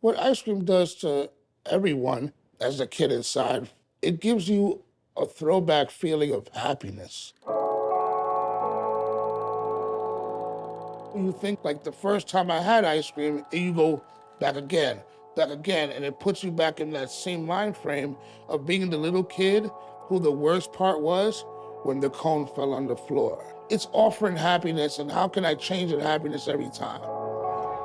What ice cream does to everyone as a kid inside, it gives you a throwback feeling of happiness. You think like the first time I had ice cream, and you go back again, and it puts you back in that same mind frame of being the little kid who the worst part was when the cone fell on the floor. It's offering happiness, and how can I change that happiness every time?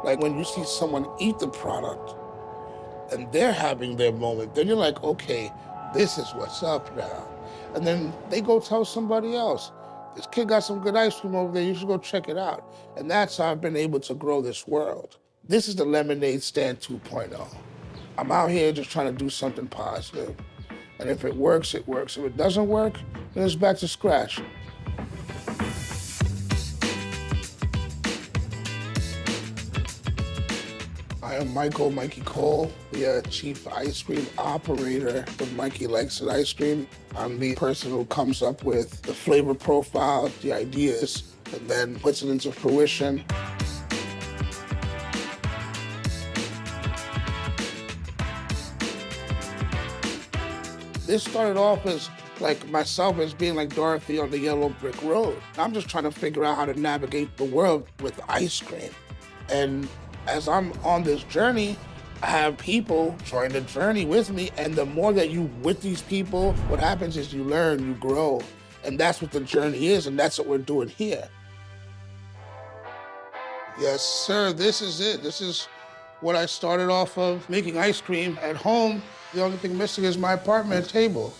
Like when you see someone eat the product and they're having their moment, then you're like, okay, this is what's up now. And then they go tell somebody else, this kid got some good ice cream over there, you should go check it out. And that's how I've been able to grow this world. This is the Lemonade Stand 2.0. I'm out here just trying to do something positive. And if it works, it works. If it doesn't work, then it's back to scratch. I am Mikey Cole, the chief ice cream operator of Mikey Likes It Ice Cream. I'm the person who comes up with the flavor profile, the ideas, and then puts it into fruition. This started off as like myself as being like Dorothy on the yellow brick road. I'm just trying to figure out how to navigate the world with ice cream. And as I'm on this journey, I have people join the journey with me, and the more that you with these people, what happens is you learn, you grow, and that's what the journey is, and that's what we're doing here. Yes, sir, this is it. This is what I started off of, making ice cream at home. The only thing missing is my apartment table.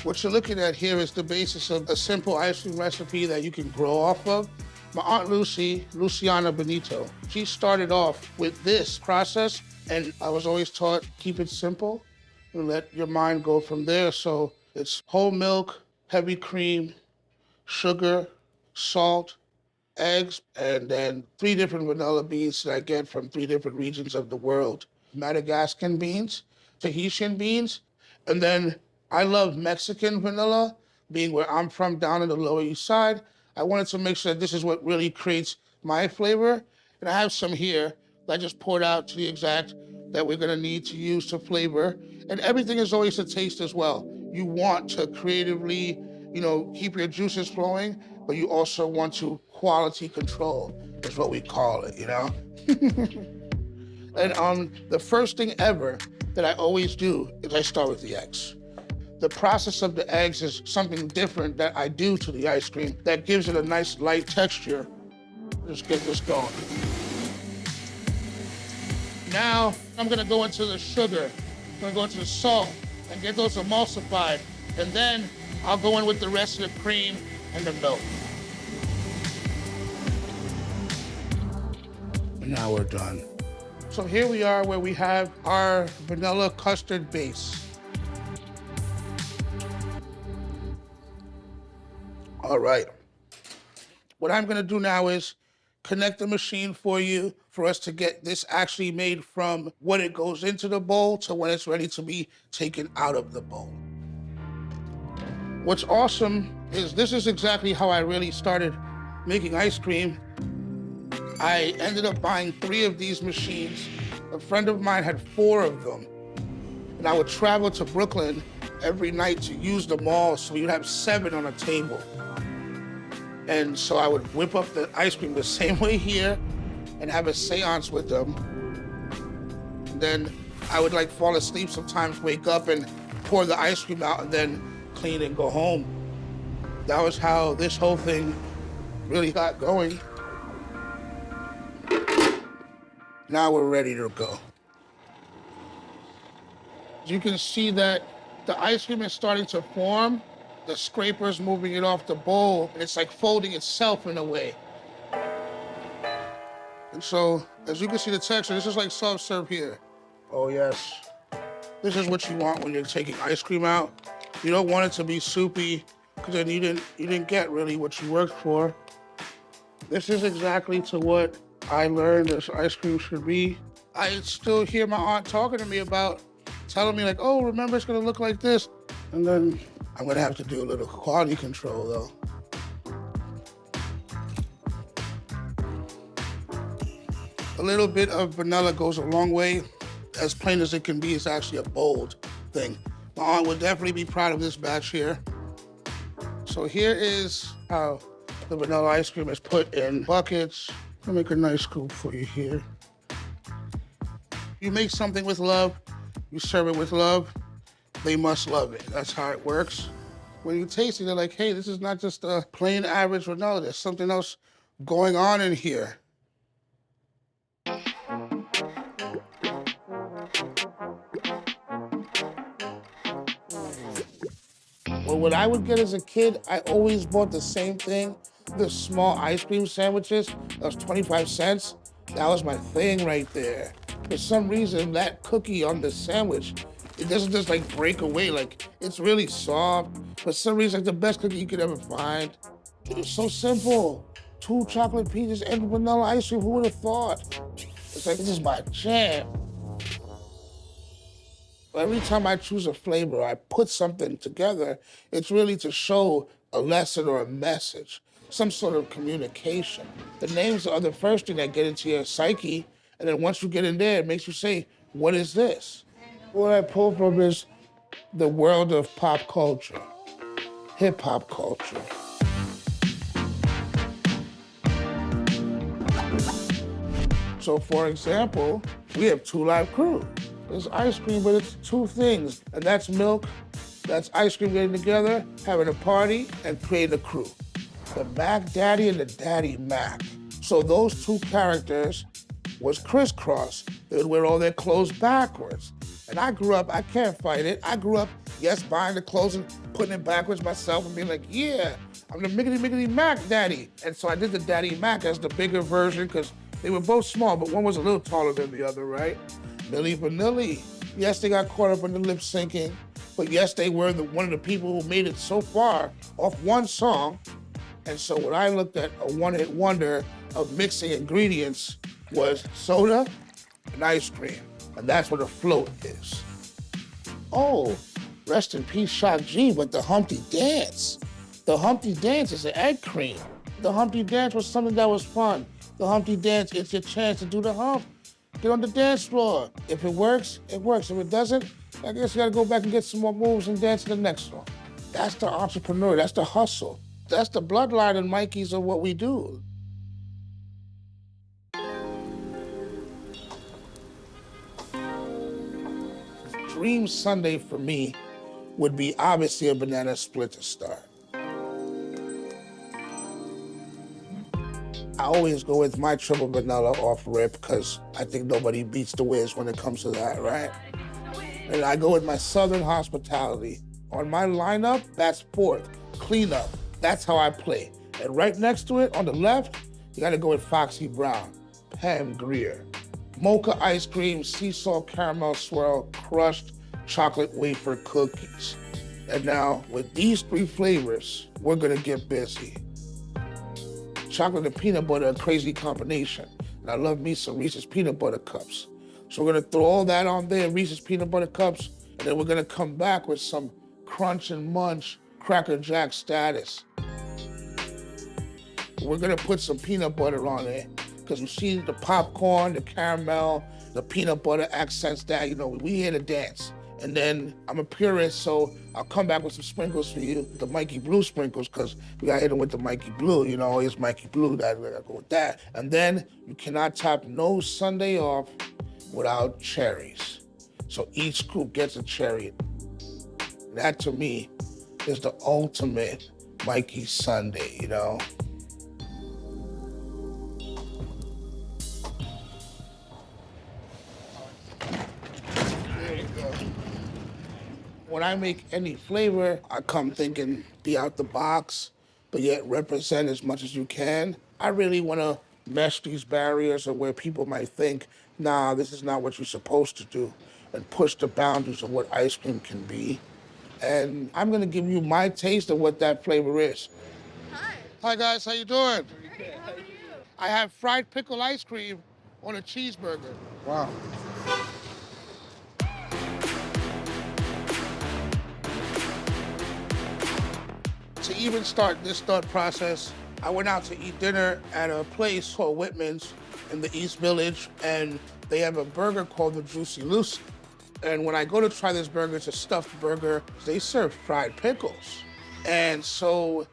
What you're looking at here is the basis of a simple ice cream recipe that you can grow off of. My Aunt Lucy, Luciana Benito, she started off with this process, and I was always taught, keep it simple and let your mind go from there. So it's whole milk, heavy cream, sugar, salt, eggs, and then 3 different vanilla beans that I get from 3 different regions of the world. Madagascan beans, Tahitian beans, and then I love Mexican vanilla, being where I'm from down in the Lower East Side. I wanted to make sure that this is what really creates my flavor. And I have some here that I just poured out to the exact that we're gonna need to use to flavor. And everything is always a taste as well. You want to creatively, keep your juices flowing, but you also want to quality control, is what we call it, And the first thing ever that I always do is I start with the eggs. The process of the eggs is something different that I do to the ice cream that gives it a nice light texture. Just get this going. Now, I'm gonna go into the sugar. I'm gonna go into the salt and get those emulsified. And then I'll go in with the rest of the cream and the milk. And now we're done. So here we are where we have our vanilla custard base. All right. What I'm gonna do now is connect the machine for you for us to get this actually made from when it goes into the bowl to when it's ready to be taken out of the bowl. What's awesome is this is exactly how I really started making ice cream. I ended up buying 3 of these machines. A friend of mine had 4 of them. And I would travel to Brooklyn every night to use them all, so you'd have 7 on a table. And so I would whip up the ice cream the same way here and have a seance with them. Then I would fall asleep sometimes, wake up and pour the ice cream out and then clean and go home. That was how this whole thing really got going. Now we're ready to go. You can see that the ice cream is starting to form. The scraper's moving it off the bowl, and it's like folding itself in a way. And so, as you can see the texture, this is like soft serve here. Oh yes. This is what you want when you're taking ice cream out. You don't want it to be soupy, because then you didn't get really what you worked for. This is exactly to what I learned this ice cream should be. I still hear my aunt talking to me about, telling me like, oh, remember it's gonna look like this. And then I'm gonna have to do a little quality control though. little bit of vanilla goes a long way. As plain as it can be, it's actually a bold thing. My aunt would definitely be proud of this batch here. So here is how the vanilla ice cream is put in buckets. I'll make a nice scoop for you here. You make something with love, you serve it with love, they must love it. That's how it works. When you taste it, they're like, hey, this is not just a plain average vanilla. There's something else going on in here. Well, what I would get as a kid, I always bought the same thing, the small ice cream sandwiches. That was 25 cents. That was my thing right there. For some reason, that cookie on the sandwich, it doesn't just like break away. Like, it's really soft. For some reason, like the best cookie you could ever find. It's so simple. 2 chocolate pieces and vanilla ice cream, who would have thought? It's like, this is my jam. Every time I choose a flavor, I put something together, it's really to show a lesson or a message, some sort of communication. The names are the first thing that get into your psyche, and then once you get in there, it makes you say, what is this? What I pull from is the world of pop culture, hip hop culture. So for example, we have 2 Live Crew. It's ice cream, but it's 2 things, and that's milk, that's ice cream getting together, having a party, and creating a crew. The Mac Daddy and the Daddy Mac. So those 2 characters was crisscross. They would wear all their clothes backwards. And I grew up, I can't fight it. I grew up, yes, buying the clothes and putting it backwards myself and being like, yeah, I'm the Miggity Mac Daddy. And so I did the Daddy Mac as the bigger version because they were both small, but one was a little taller than the other, right? Milli Vanilli. Yes, they got caught up in the lip syncing, but yes, they were one of the people who made it so far off one song. And so when I looked at a one-hit wonder of mixing ingredients was soda and ice cream. And that's what a float is. Oh, rest in peace, Shock G, but the Humpty Dance. The Humpty Dance is an egg cream. The Humpty Dance was something that was fun. The Humpty Dance, it's your chance to do the hump. Get on the dance floor. If it works, it works. If it doesn't, I guess you gotta go back and get some more moves and dance to the next one. That's the entrepreneur, that's the hustle. That's the bloodline and Mikey's of what we do. Dream Sunday for me would be obviously a banana split to start. I always go with my triple vanilla off rip because I think nobody beats the Wiz when it comes to that, right? And I go with my Southern hospitality. On my lineup, that's 4th, cleanup. That's how I play. And right next to it, on the left, you gotta go with Foxy Brown, Pam Grier. Mocha ice cream, sea salt caramel swirl, crushed chocolate wafer cookies. And now, with these 3 flavors, we're gonna get busy. Chocolate and peanut butter, a crazy combination. And I love me some Reese's peanut butter cups. So we're gonna throw all that on there, Reese's peanut butter cups, and then we're gonna come back with some crunch and munch Cracker Jack status. We're gonna put some peanut butter on it, because you see the popcorn, the caramel, the peanut butter accents that, we here to dance. And then I'm a purist, so I'll come back with some sprinkles for you, the Mikey Blue sprinkles, because we got to hit them with the Mikey Blue, it's Mikey Blue, that we got to go with that. And then you cannot top no Sunday off without cherries. So each scoop gets a cherry. That to me is the ultimate Mikey Sunday, When I make any flavor, I come thinking be out the box, but yet represent as much as you can. I really want to mesh these barriers of where people might think, nah, this is not what you're supposed to do, and push the boundaries of what ice cream can be. And I'm gonna give you my taste of what that flavor is. Hi. Hi guys, how you doing? Pretty good. How are you? I have fried pickle ice cream on a cheeseburger. Wow. To even start this thought process, I went out to eat dinner at a place called Whitman's in the East Village, and they have a burger called the Juicy Lucy. And when I go to try this burger, it's a stuffed burger. They serve fried pickles. And so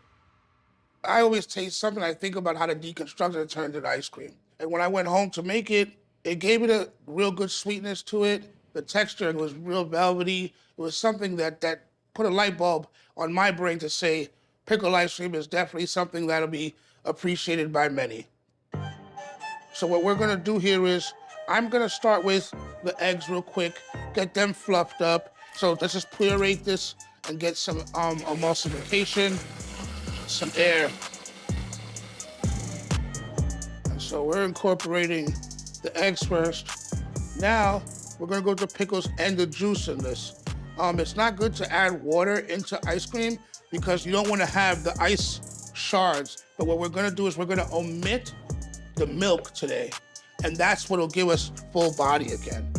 I always taste something, I think about how to deconstruct it and turn it into ice cream. And when I went home to make it, it gave it a real good sweetness to it. The texture was real velvety. It was something that put a light bulb on my brain to say, pickle ice cream is definitely something that'll be appreciated by many. So what we're gonna do here is, I'm gonna start with the eggs real quick, get them fluffed up. So let's just puree this and get some emulsification, some air. And so we're incorporating the eggs first. Now, we're gonna go to the pickles and the juice in this. It's not good to add water into ice cream because you don't wanna have the ice shards. But what we're gonna do is we're gonna omit the milk today. And that's what'll give us full body again.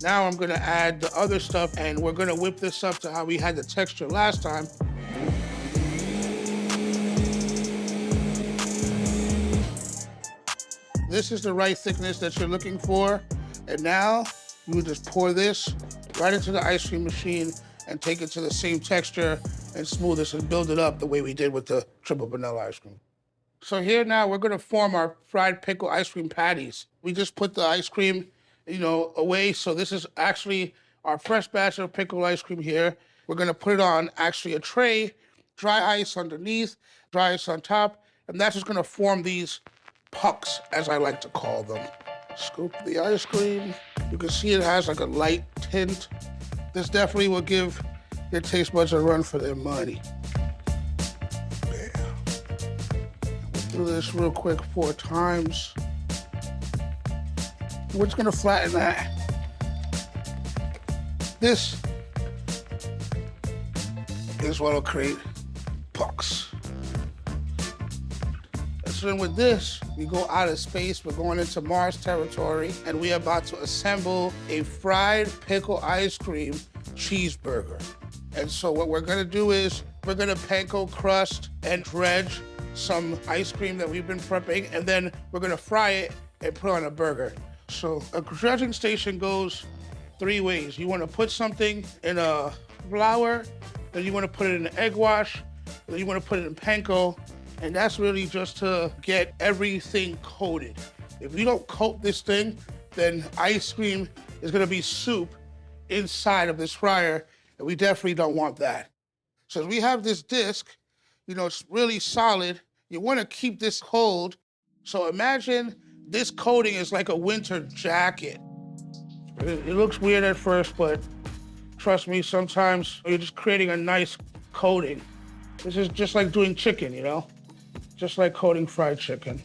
Now I'm gonna add the other stuff and we're gonna whip this up to how we had the texture last time. This is the right thickness that you're looking for. And now you would just pour this right into the ice cream machine and take it to the same texture and smooth this and build it up the way we did with the triple vanilla ice cream. So here now we're gonna form our fried pickle ice cream patties. We just put the ice cream, away. So this is actually our fresh batch of pickle ice cream here. We're gonna put it on actually a tray, dry ice underneath, dry ice on top, and that's just gonna form these pucks, as I like to call them. Scoop the ice cream. You can see it has like a light tint. This definitely will give your taste buds a run for their money. Bam. We'll do this real quick 4 times. We're just gonna flatten that. This is what'll create pucks. So then with this, we go out of space, we're going into Mars territory, and we're about to assemble a fried pickle ice cream cheeseburger. And so what we're gonna do is, we're gonna panko crust and dredge some ice cream that we've been prepping, and then we're gonna fry it and put on a burger. So a dredging station goes 3 ways. You wanna put something in a flour, then you wanna put it in an egg wash, then you wanna put it in panko, and that's really just to get everything coated. If you don't coat this thing, then ice cream is gonna be soup inside of this fryer, and we definitely don't want that. So we have this disc, it's really solid. You wanna keep this cold. So imagine this coating is like a winter jacket. It looks weird at first, but trust me, sometimes you're just creating a nice coating. This is just like doing chicken, Just like coating fried chicken.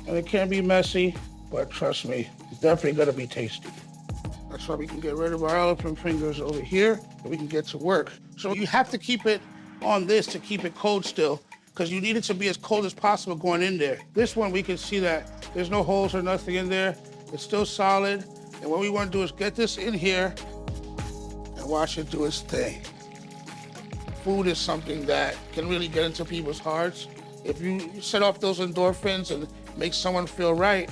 And it can be messy, but trust me, it's definitely gonna be tasty. That's why we can get rid of our elephant fingers over here, and we can get to work. So you have to keep it on this to keep it cold still, because you need it to be as cold as possible going in there. This one, we can see that there's no holes or nothing in there. It's still solid. And what we wanna do is get this in here and watch it do its thing. Food is something that can really get into people's hearts. If you set off those endorphins and make someone feel right,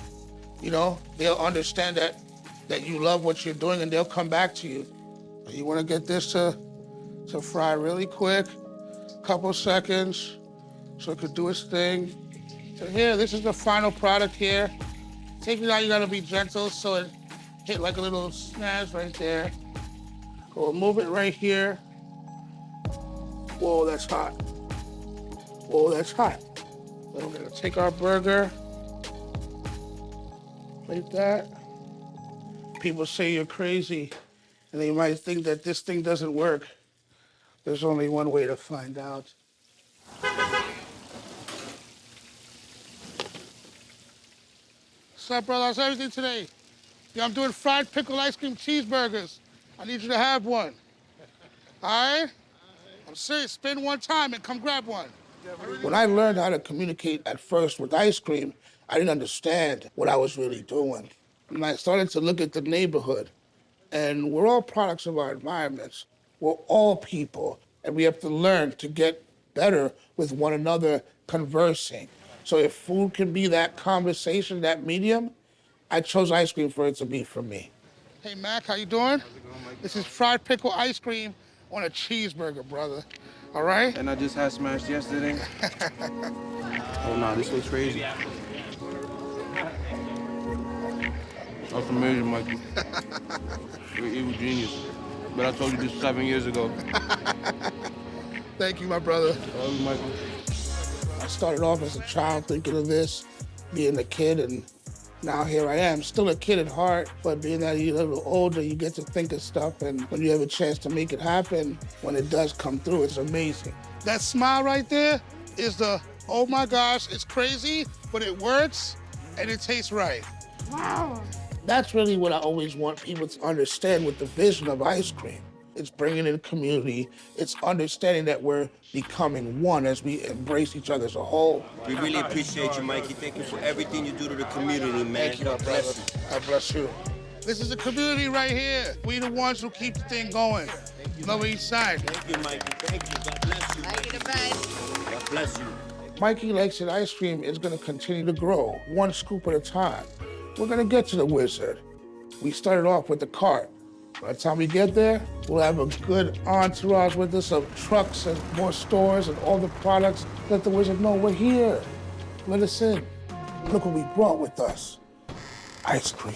they'll understand that you love what you're doing and they'll come back to you. You wanna get this to fry really quick, couple seconds, so it could do its thing. So here, this is the final product here. Take it out, you gotta be gentle so it hit like a little snaz right there. We'll move it right here. Whoa, that's hot. Whoa, that's hot. Then we're gonna take our burger, like that. People say you're crazy, and they might think that this thing doesn't work. There's only one way to find out. What's up, brother? How's everything today? Yeah, I'm doing fried pickle ice cream cheeseburgers. I need you to have one. All right? I'm serious. Spend one time and come grab one. When I learned how to communicate at first with ice cream, I didn't understand what I was really doing. And I started to look at the neighborhood, and we're all products of our environments. We're all people, and we have to learn to get better with one another conversing. So if food can be that conversation, that medium, I chose ice cream for it to be for me. Hey, Mac, how you doing? This is fried pickle ice cream on a cheeseburger, brother. All right? And I just had smashed yesterday. Oh, nah, this looks crazy. That's amazing, Mikey. You're an evil genius. But I told you this 7 years ago. Thank you, my brother. I love you, Michael. I started off as a child thinking of this, being a kid, and now here I am, still a kid at heart, but being that you're a little older, you get to think of stuff, and when you have a chance to make it happen, when it does come through, it's amazing. That smile right there is the, oh my gosh, it's crazy, but it works, and it tastes right. Wow. That's really what I always want people to understand with the vision of ice cream. It's bringing in community. It's understanding that we're becoming one as we embrace each other as a whole. We really appreciate you, Mikey. Thank you for everything you do to the community, man. Thank you, my brother. God bless you. This is a community right here. We the ones who keep the thing going. Lower East Side. Thank you, Mikey. Thank you. God bless you. Mikey the best. God bless you. Mikey Likes It Ice Cream is going to continue to grow, one scoop at a time. We're going to get to the Wizard. We started off with the cart. By the time we get there, we'll have a good entourage with us of trucks and more stores and all the products. Let the Wizard know we're here. Let us in. Look what we brought with us. Ice cream.